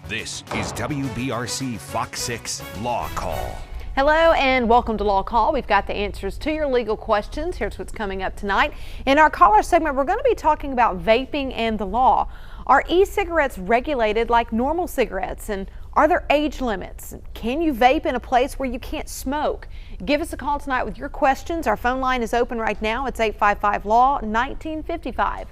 This is WBRC Fox 6 Law Call. Hello and welcome to Law Call. We've got the answers to your legal questions. Here's what's coming up tonight. In our caller segment, we're going to be talking about vaping and the law. Are e-cigarettes regulated like normal cigarettes? And are there age limits? Can you vape in a place where you can't smoke? Give us a call tonight with your questions. Our phone line is open right now. It's 855-LAW-1955.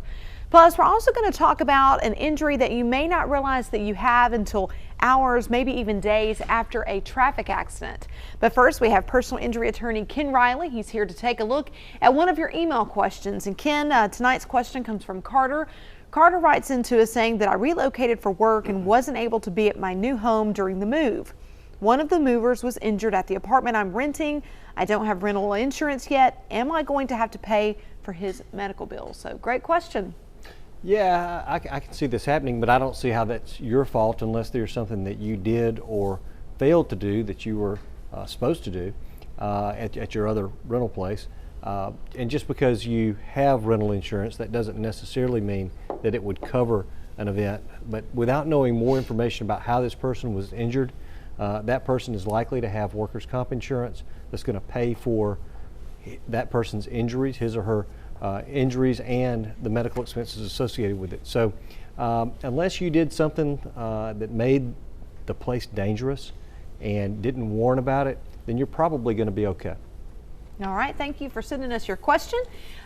Plus, we're also going to talk about an injury that you may not realize that you have until hours, maybe even days after a traffic accident. But first, we have personal injury attorney Ken Riley. He's here to take a look at one of your email questions. And Ken, tonight's question comes from Carter. Carter writes into us saying that I relocated for work and wasn't able to be at my new home during the move. One of the movers was injured at the apartment I'm renting. I don't have rental insurance yet. Am I going to have to pay for his medical bills? So great question. Yeah, I can see this happening, but I don't see how that's your fault unless there's something that you did or failed to do that you were supposed to do at your other rental place. And just because you have rental insurance, that doesn't necessarily mean that it would cover an event. But without knowing more information about how this person was injured, that person is likely to have workers' comp insurance that's going to pay for that person's injuries, his or her injuries, and the medical expenses associated with it. So unless you did something that made the place dangerous and didn't warn about it, then you're probably going to be okay. All right, thank you for sending us your question.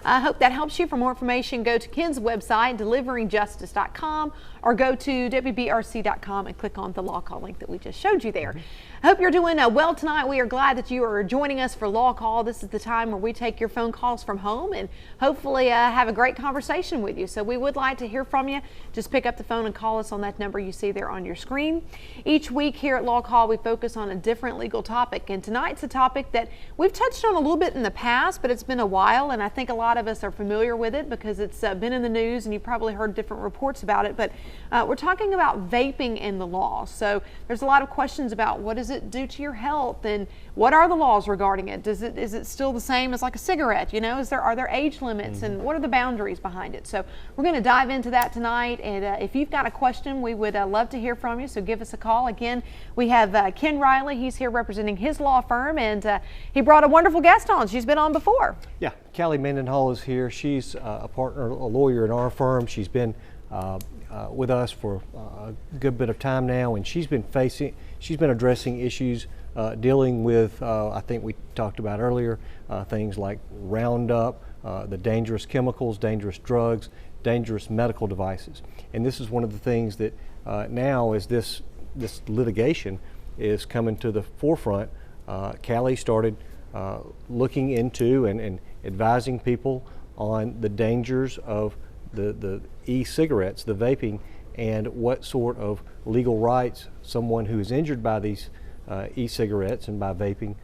I hope that helps you. For more information, go to Ken's website, deliveringjustice.com, or go to WBRC.com and click on the Law Call link that we just showed you there. I hope you're doing well tonight. We are glad that you are joining us for Law Call. This is the time where we take your phone calls from home and hopefully have a great conversation with you. So we would like to hear from you. Just pick up the phone and call us on that number you see there on your screen. Each week here at Law Call, we focus on a different legal topic, and tonight's a topic that we've touched on a little bit in the past, but it's been a while, and I think a lot of us are familiar with it because it's been in the news and you've probably heard different reports about it. But we're talking about vaping and the law. So there's a lot of questions about what does it do to your health and what are the laws regarding it? Is it still the same as like a cigarette? You know, are there age limits and what are the boundaries behind it? So we're going to dive into that tonight, and if you've got a question, we would love to hear from you. So give us a call. Again, we have Ken Riley. He's here representing his law firm, and he brought a wonderful guest on. She's been on before. Yeah, Callie Mendenhall is here. She's a partner, a lawyer in our firm. She's been with us for a good bit of time now, and she's been addressing issues dealing with, I think we talked about earlier, things like Roundup, the dangerous chemicals, dangerous drugs, dangerous medical devices. And this is one of the things that now, as this litigation is coming to the forefront, Callie started looking into and advising people on the dangers of the e-cigarettes, the vaping, and what sort of legal rights someone who is injured by these e-cigarettes and by vaping,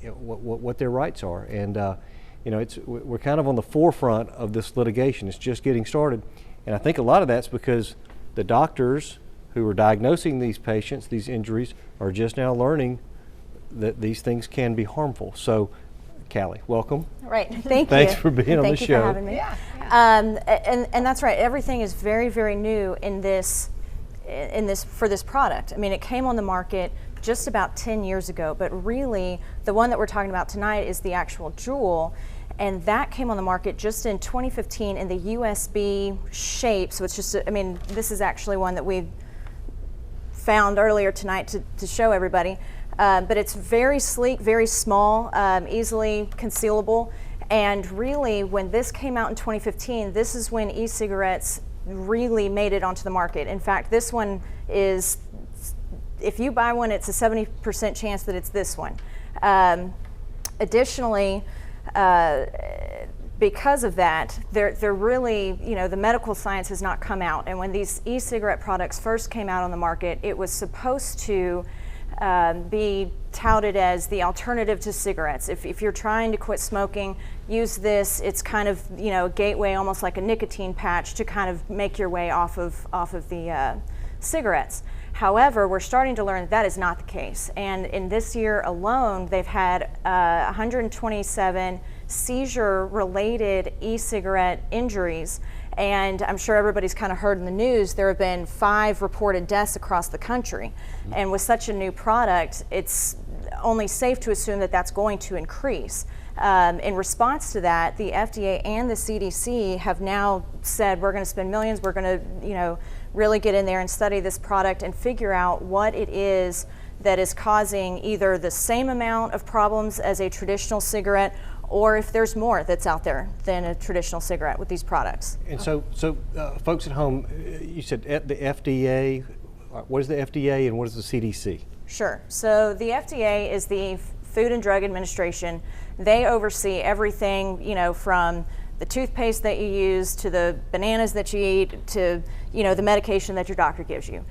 what their rights are. And we're kind of on the forefront of this litigation. It's just getting started, and I think a lot of that's because the doctors who are diagnosing these patients, these injuries, are just now learning that these things can be harmful. So, Callie, welcome. Right, thank you. Thanks for being on the show. Thank you for having me. Yeah. And that's right. Everything is very, very new in this for this product. I mean, it came on the market just about 10 years ago, but really the one that we're talking about tonight is the actual Juul, and that came on the market just in 2015 in the USB shape. So it's just, I mean, this is actually one that we found earlier tonight to show everybody. But it's very sleek, very small, easily concealable. And really, when this came out in 2015, this is when e-cigarettes really made it onto the market. In fact, this one is, if you buy one, it's a 70% chance that it's this one. Additionally, because of that, they're really, the medical science has not come out. And when these e-cigarette products first came out on the market, it was supposed to be touted as the alternative to cigarettes. If you're trying to quit smoking, use this. It's kind of, a gateway, almost like a nicotine patch to kind of make your way off of the cigarettes. However, we're starting to learn that is not the case. And in this year alone, they've had 127 seizure-related e-cigarette injuries, And I'm sure everybody's kind of heard in the news, there have been 5 reported deaths across the country. And with such a new product, it's only safe to assume that that's going to increase. In response to that, the FDA and the CDC have now said we're going to spend millions, we're going to really get in there and study this product and figure out what it is that is causing either the same amount of problems as a traditional cigarette, or if there's more that's out there than a traditional cigarette with these products. And so folks at home, you said the FDA, what is the FDA and what is the CDC? Sure. So the FDA is the Food and Drug Administration. They oversee everything, from the toothpaste that you use to the bananas that you eat to, the medication that your doctor gives you.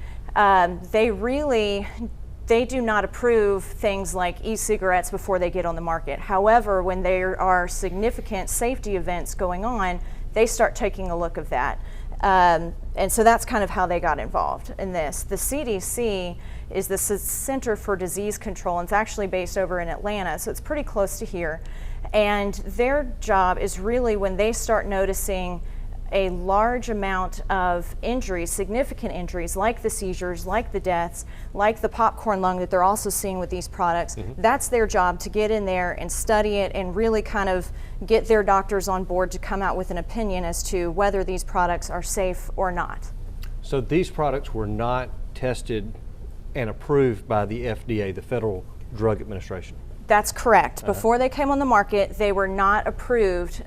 They do not approve things like e-cigarettes before they get on the market. However, when there are significant safety events going on, they start taking a look at that. And so that's kind of how they got involved in this. The CDC is the Center for Disease Control, and it's actually based over in Atlanta, so it's pretty close to here. And their job is really when they start noticing a large amount of injuries, significant injuries, like the seizures, like the deaths, like the popcorn lung that they're also seeing with these products. That's their job, to get in there and study it and really kind of get their doctors on board to come out with an opinion as to whether these products are safe or not. So these products were not tested and approved by the FDA, the Federal Drug Administration? That's correct. Before they came on the market, they were not approved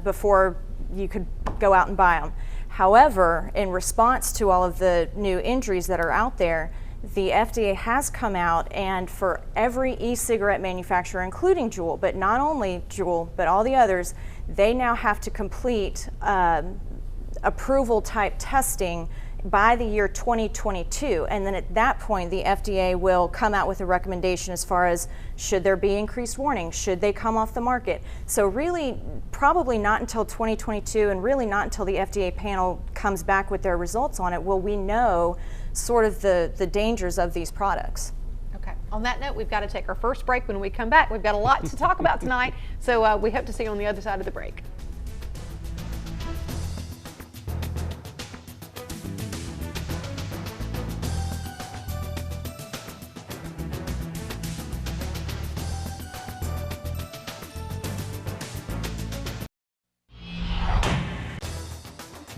before you could go out and buy them. However, in response to all of the new injuries that are out there, the FDA has come out, and for every e-cigarette manufacturer, including Juul, but not only Juul, but all the others, they now have to complete approval type testing by the year 2022, and then at that point the FDA will come out with a recommendation as far as should there be increased warning, should they come off the market. So really probably not until 2022, and really not until the FDA panel comes back with their results on it, will we know sort of the dangers of these products. Okay, on that note, we've got to take our first break. When we come back, we've got a lot to talk about tonight, so we hope to see you on the other side of the break.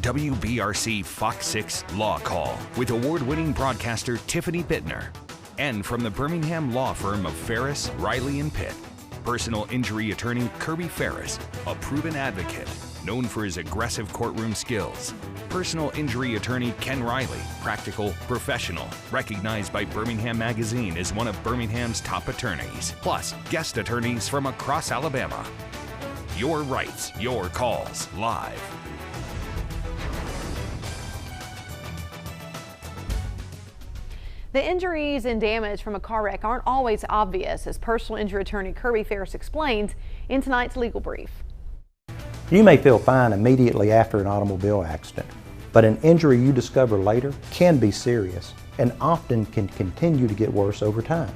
WBRC Fox 6 Law Call with award-winning broadcaster Tiffany Bittner. And from the Birmingham law firm of Ferris, Riley & Pitt, personal injury attorney Kirby Ferris, a proven advocate known for his aggressive courtroom skills. Personal injury attorney Ken Riley, practical, professional, recognized by Birmingham Magazine as one of Birmingham's top attorneys. Plus, guest attorneys from across Alabama. Your rights, your calls, live. The injuries and damage from a car wreck aren't always obvious, as personal injury attorney Kirby Ferris explains in tonight's legal brief. You may feel fine immediately after an automobile accident, but an injury you discover later can be serious and often can continue to get worse over time.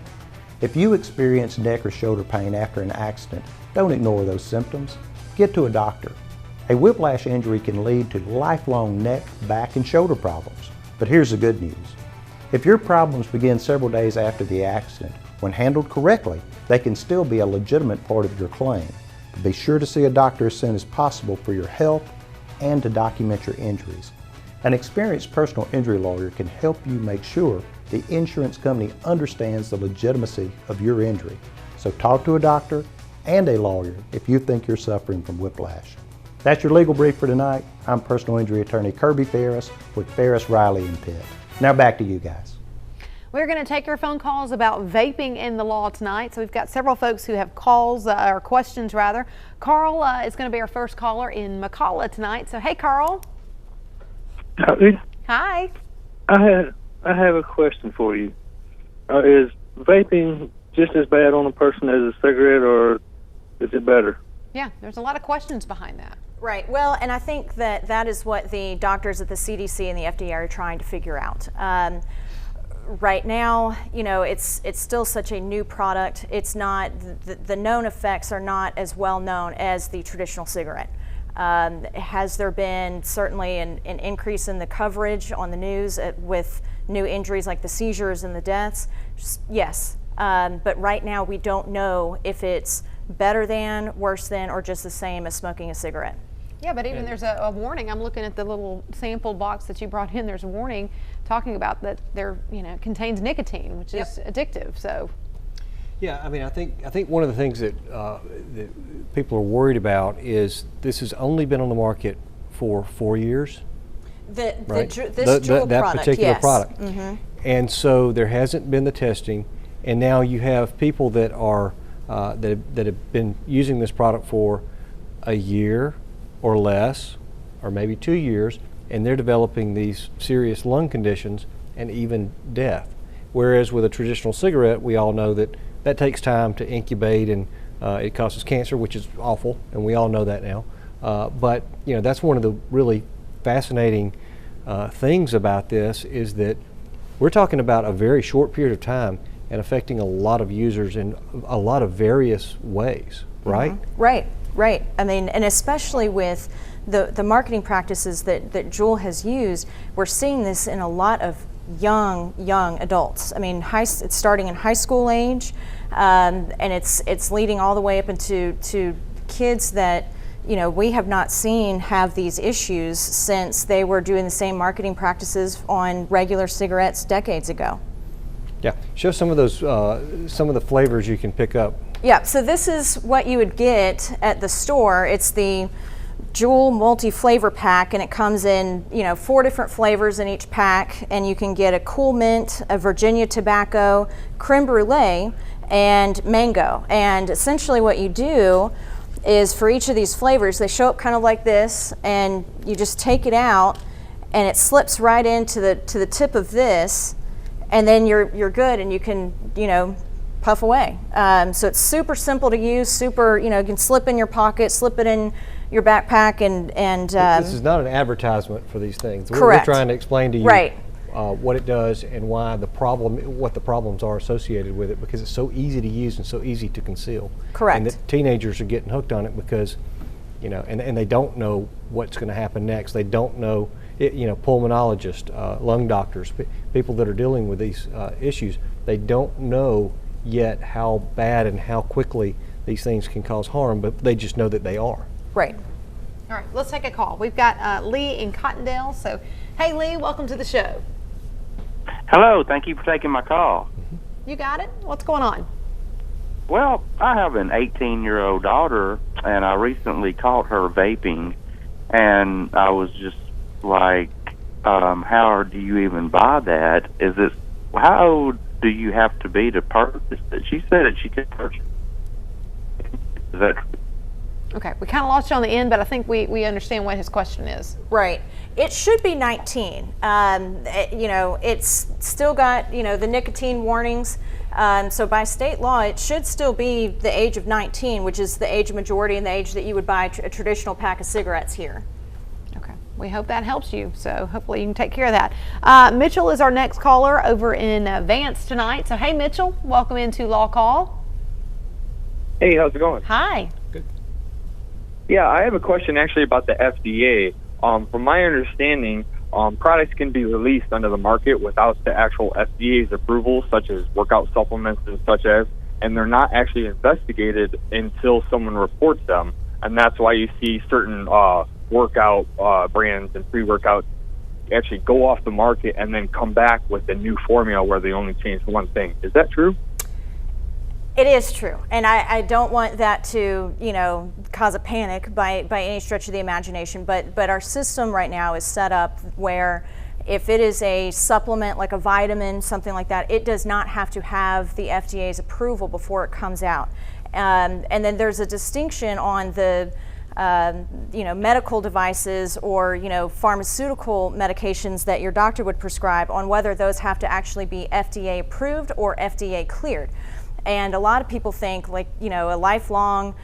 If you experience neck or shoulder pain after an accident, don't ignore those symptoms. Get to a doctor. A whiplash injury can lead to lifelong neck, back, and shoulder problems. But here's the good news. If your problems begin several days after the accident, when handled correctly, they can still be a legitimate part of your claim. But be sure to see a doctor as soon as possible for your health and to document your injuries. An experienced personal injury lawyer can help you make sure the insurance company understands the legitimacy of your injury. So talk to a doctor and a lawyer if you think you're suffering from whiplash. That's your legal brief for tonight. I'm personal injury attorney Kirby Ferris with Ferris, Riley & Pitt. Now back to you guys. We're going to take your phone calls about vaping in the law tonight. So we've got several folks who have calls, or questions rather. Carl is going to be our first caller in McCalla tonight. So hey, Carl. Howdy. Hi. I have a question for you. Is vaping just as bad on a person as a cigarette, or is it better? Yeah, there's a lot of questions behind that. Right. Well, and I think that is what the doctors at the CDC and the FDA are trying to figure out. Right now, it's still such a new product. It's not, the known effects are not as well known as the traditional cigarette. Has there been certainly an increase in the coverage on the news with new injuries like the seizures and the deaths? Yes, but right now we don't know if it's better than, worse than, or just the same as smoking a cigarette. Yeah, but even there's a warning. I'm looking at the little sample box that you brought in. There's a warning talking about that contains nicotine, which is addictive. So. Yeah, I mean, I think one of the things that people are worried about is this has only been on the market for 4 years. This that product, particular yes. product, And so there hasn't been the testing, and now you have people that are that have been using this product for a year or less, or maybe 2 years, and they're developing these serious lung conditions and even death. Whereas with a traditional cigarette, we all know that takes time to incubate, and it causes cancer, which is awful, and we all know that now. But that's one of the really fascinating things about this, is that we're talking about a very short period of time and affecting a lot of users in a lot of various ways, right? Right. I mean, and especially with the marketing practices that Juul has used, we're seeing this in a lot of young adults. I mean, it's starting in high school age, and it's leading all the way up into kids that we have not seen have these issues since they were doing the same marketing practices on regular cigarettes decades ago. Yeah, show some of those, some of the flavors you can pick up. Yeah, so this is what you would get at the store. It's the Juul multi-flavor pack, and it comes in 4 different flavors in each pack, and you can get a cool mint, a Virginia tobacco, creme brulee, and mango. And essentially what you do is, for each of these flavors, they show up kind of like this, and you just take it out and it slips right into the tip of this, and then you're good, and you can puff away. So it's super simple to use, super, you can slip in your pocket, slip it in your backpack, and this is not an advertisement for these things. Correct. We're trying to explain to you right. What it does and why what the problems are associated with it, because it's so easy to use and so easy to conceal. Correct. And that teenagers are getting hooked on it because, and they don't know what's going to happen next. They don't know, pulmonologists, lung doctors, people that are dealing with these issues, they don't know yet how bad and how quickly these things can cause harm, but they just know that they are. Right. All right, let's take a call. We've got Lee in Cottondale. So, hey Lee, welcome to the show. Hello, thank you for taking my call. You got it? What's going on? Well, I have an 18-year-old daughter, and I recently caught her vaping, and I was just like, how do you even buy that? How old do you have to be to purchase it? She said that she could purchase it. Is that true? Okay, we kind of lost you on the end, but I think we understand what his question is. Right. It should be 19. It's still got, the nicotine warnings. So by state law, it should still be the age of 19, which is the age of majority and the age that you would buy a traditional pack of cigarettes here. Okay, we hope that helps you. So hopefully you can take care of that. Mitchell is our next caller over in Vance tonight. So hey, Mitchell, welcome into LawCall. Hey, how's it going? Hi. Good. Yeah, I have a question actually about the FDA. From my understanding, products can be released under the market without the actual FDA's approval, such as workout supplements and such as, and they're not actually investigated until someone reports them. And that's why you see certain workout brands and pre-workouts actually go off the market and then come back with a new formula where they only change one thing. Is that true? It is true, and I don't want that to, cause a panic by any stretch of the imagination, but our system right now is set up where if it is a supplement like a vitamin, something like that, it does not have to have the FDA's approval before it comes out. And then there's a distinction on the medical devices or, pharmaceutical medications that your doctor would prescribe on whether those have to actually be FDA approved or FDA cleared. And a lot of people think a lifelong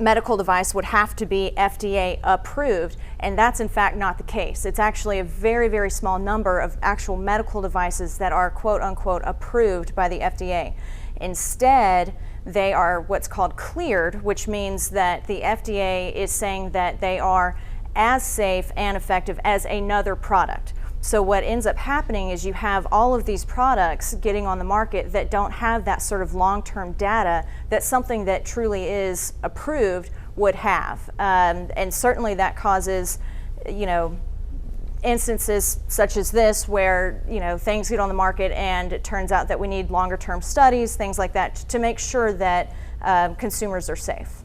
medical device would have to be FDA approved, and that's in fact not the case. It's actually a very, very small number of actual medical devices that are quote unquote approved by the FDA. Instead, they are what's called cleared, which means that the FDA is saying that they are as safe and effective as another product. So what ends up happening is you have all of these products getting on the market that don't have that sort of long-term data that something that truly is approved would have. And certainly that causes, instances such as this where, things get on the market and it turns out that we need longer term studies, things like that, to make sure that consumers are safe.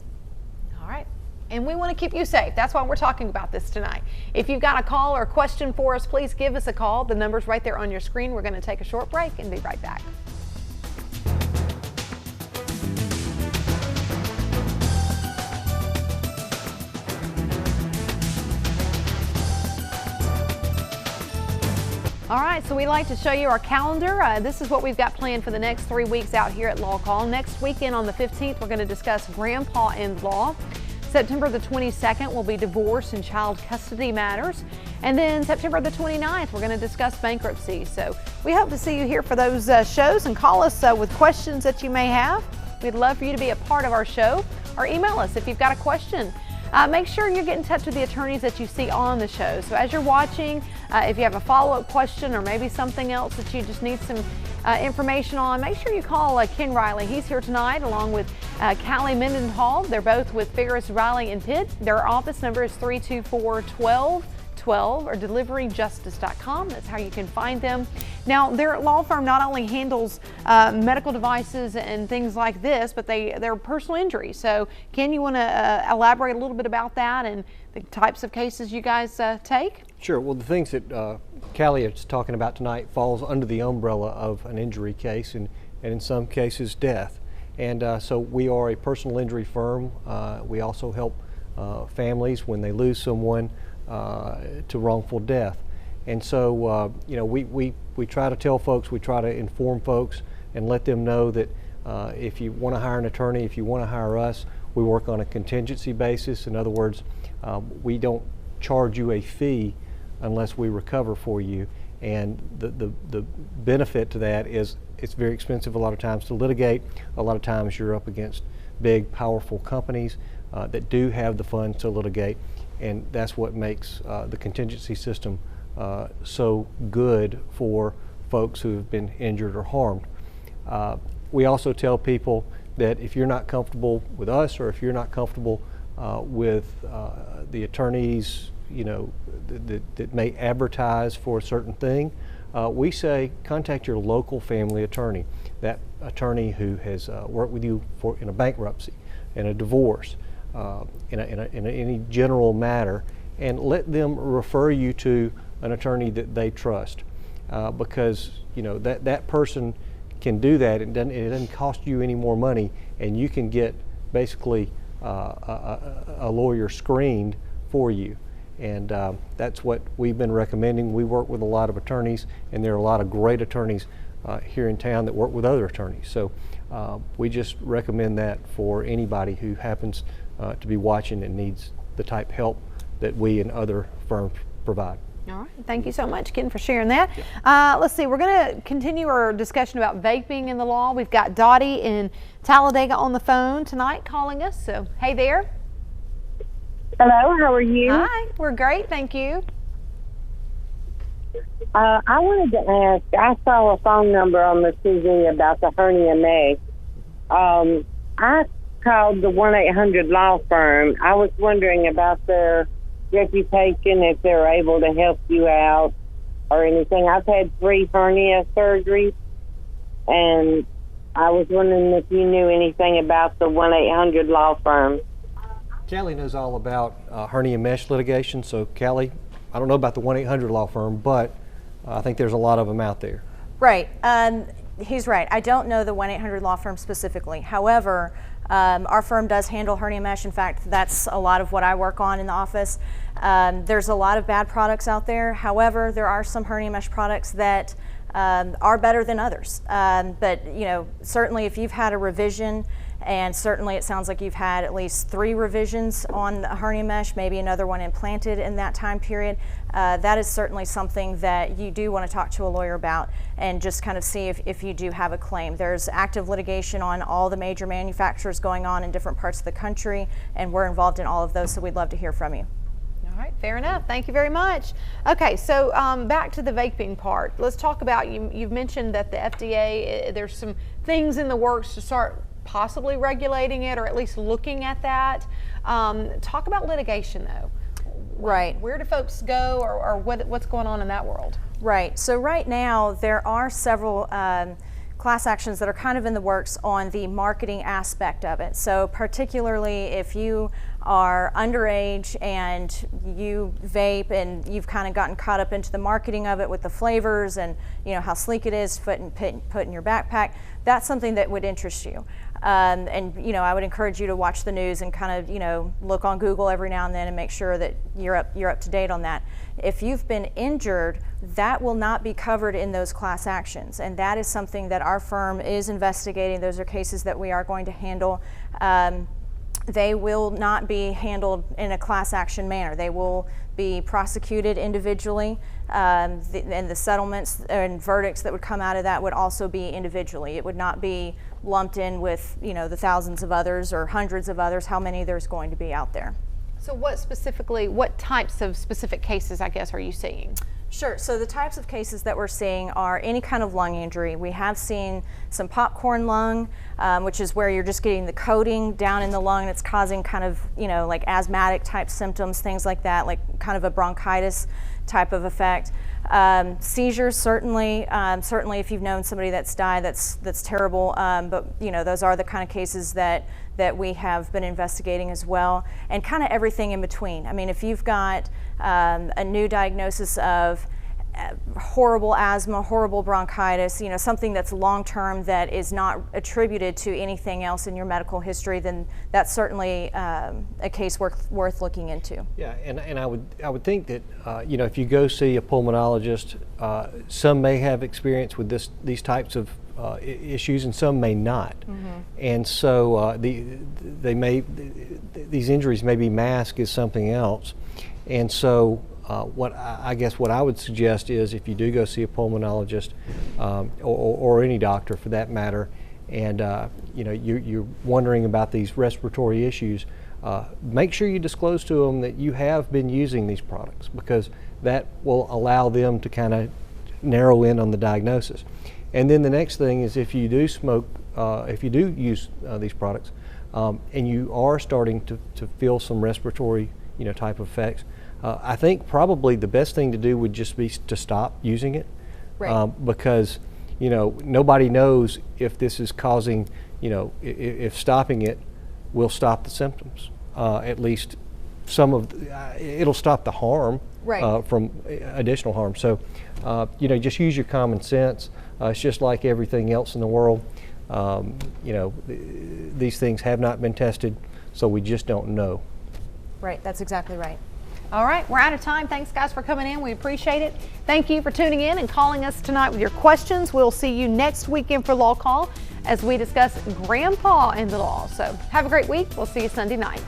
All right. And we want to keep you safe. That's why we're talking about this tonight. If you've got a call or a question for us, please give us a call. The number's right there on your screen. We're going to take a short break and be right back. All right, so we like to show you our calendar. This is what we've got planned for the next 3 weeks out here at LawCall. Next weekend on the 15th, we're going to discuss grandpa-in law. September the 22nd will be divorce and child custody matters. And then September the 29th, we're going to discuss bankruptcy. So we hope to see you here for those shows, and call us with questions that you may have. We'd love for you to be a part of our show, or email us if you've got a question. Make sure you get in touch with the attorneys that you see on the show. So as you're watching, if you have a follow-up question or maybe something else that you just need some information on, make sure you call Ken Riley. He's here tonight along with Callie Mendenhall. They're both with Ferris, Riley, and Pitt. Their office number is 324-1212 or deliveringjustice.com. That's how you can find them. Now, their law firm not only handles medical devices and things like this, but they're personal injury. So, Ken, you want to elaborate a little bit about that and the types of cases you guys take? Sure. Well, the things that Callie is talking about tonight falls under the umbrella of an injury case, and in some cases death. And so we are a personal injury firm. We also help families when they lose someone to wrongful death. And so we try to tell folks, we try to inform folks and let them know that if you want to hire an attorney, if you want to hire us, we work on a contingency basis. In other words, we don't charge you a fee unless we recover for you. And the benefit to that is it's very expensive a lot of times to litigate. A lot of times you're up against big, powerful companies that do have the funds to litigate. And that's what makes the contingency system so good for folks who have been injured or harmed. We also tell people that if you're not comfortable with us, or if you're not comfortable with the attorneys, that may advertise for a certain thing, we say contact your local family attorney, that attorney who has worked with you in a bankruptcy, in a divorce, in any general matter, and let them refer you to an attorney that they trust, because that person can do that. It doesn't cost you any more money, and you can get basically a lawyer screened for you. And that's what we've been recommending. We work with a lot of attorneys, and there are a lot of great attorneys here in town that work with other attorneys. So we just recommend that for anybody who happens to be watching and needs the type of help that we and other firms provide. All right. Thank you so much, Ken, for sharing that. Let's see. We're going to continue our discussion about vaping in the law. We've got Dottie in Talladega on the phone tonight calling us. So, hey there. Hello, how are you? Hi, we're great, thank you. I wanted to ask, I saw a phone number on the TV about the hernia May. I called the 1-800 law firm. I was wondering about their reputation, if they're able to help you out or anything. I've had 3 hernia surgeries, and I was wondering if you knew anything about the 1-800 law firm. Callie knows all about hernia mesh litigation. So Callie, I don't know about the 1-800 law firm, but I think there's a lot of them out there. Right. He's right. I don't know the 1-800 law firm specifically. However, our firm does handle hernia mesh. In fact, that's a lot of what I work on in the office. There's a lot of bad products out there. However, there are some hernia mesh products that are better than others. But certainly if you've had a revision And certainly it sounds like you've had at least 3 revisions on the hernia mesh, maybe another one implanted in that time period. That is certainly something that you do want to talk to a lawyer about and just kind of see if you do have a claim. There's active litigation on all the major manufacturers going on in different parts of the country, and we're involved in all of those, so we'd love to hear from you. All right, fair enough. Thank you very much. Okay, so back to the vaping part. Let's talk about, you've mentioned that the FDA, there's some things in the works to start possibly regulating it, or at least looking at that. Talk about litigation though. Right. Where do folks go, or what's going on in that world? Right. So right now there are several class actions that are kind of in the works on the marketing aspect of it. So particularly if you are underage and you vape and you've kind of gotten caught up into the marketing of it with the flavors and how sleek it is to put in your backpack, that's something that would interest you. And I would encourage you to watch the news and kind of look on Google every now and then and make sure that you're up to date on that. If you've been injured, that will not be covered in those class actions, and that is something that our firm is investigating. Those are cases that we are going to handle. They will not be handled in a class action manner. They will be prosecuted individually, and the settlements and verdicts that would come out of that would also be individually. It would not be lumped in with the thousands of others or hundreds of others, how many there's going to be out there. So what types of specific cases, I guess, are you seeing? Sure. So the types of cases that we're seeing are any kind of lung injury. We have seen some popcorn lung, which is where you're just getting the coating down in the lung and it's causing kind of, like asthmatic type symptoms, things like that, like kind of a bronchitis type of effect. Seizures, certainly if you've known somebody that's died, that's terrible, but those are the kind of cases that we have been investigating as well, and kind of everything in between. I mean, if you've got a new diagnosis of horrible asthma, horrible bronchitis, something that's long-term that is not attributed to anything else in your medical history, then that's certainly a case worth looking into. Yeah, and I would think that if you go see a pulmonologist, some may have experience with these types of issues, and some may not. Mm-hmm. And so these injuries may be masked as something else. And so what I would suggest is, if you do go see a pulmonologist or any doctor for that matter, and you're wondering about these respiratory issues, make sure you disclose to them that you have been using these products, because that will allow them to kind of narrow in on the diagnosis. And then the next thing is, if you do smoke, if you do use these products, and you are starting to feel some respiratory type of effects, I think probably the best thing to do would just be to stop using it. Right. Because nobody knows if this is causing, if stopping it will stop the symptoms. At least it'll stop the harm. Right. From additional harm. So just use your common sense. It's just like everything else in the world. These things have not been tested, so we just don't know. Right, that's exactly right. All right, we're out of time. Thanks, guys, for coming in. We appreciate it. Thank you for tuning in and calling us tonight with your questions. We'll see you next weekend for LawCall as we discuss Grandpa and the law. So have a great week. We'll see you Sunday night.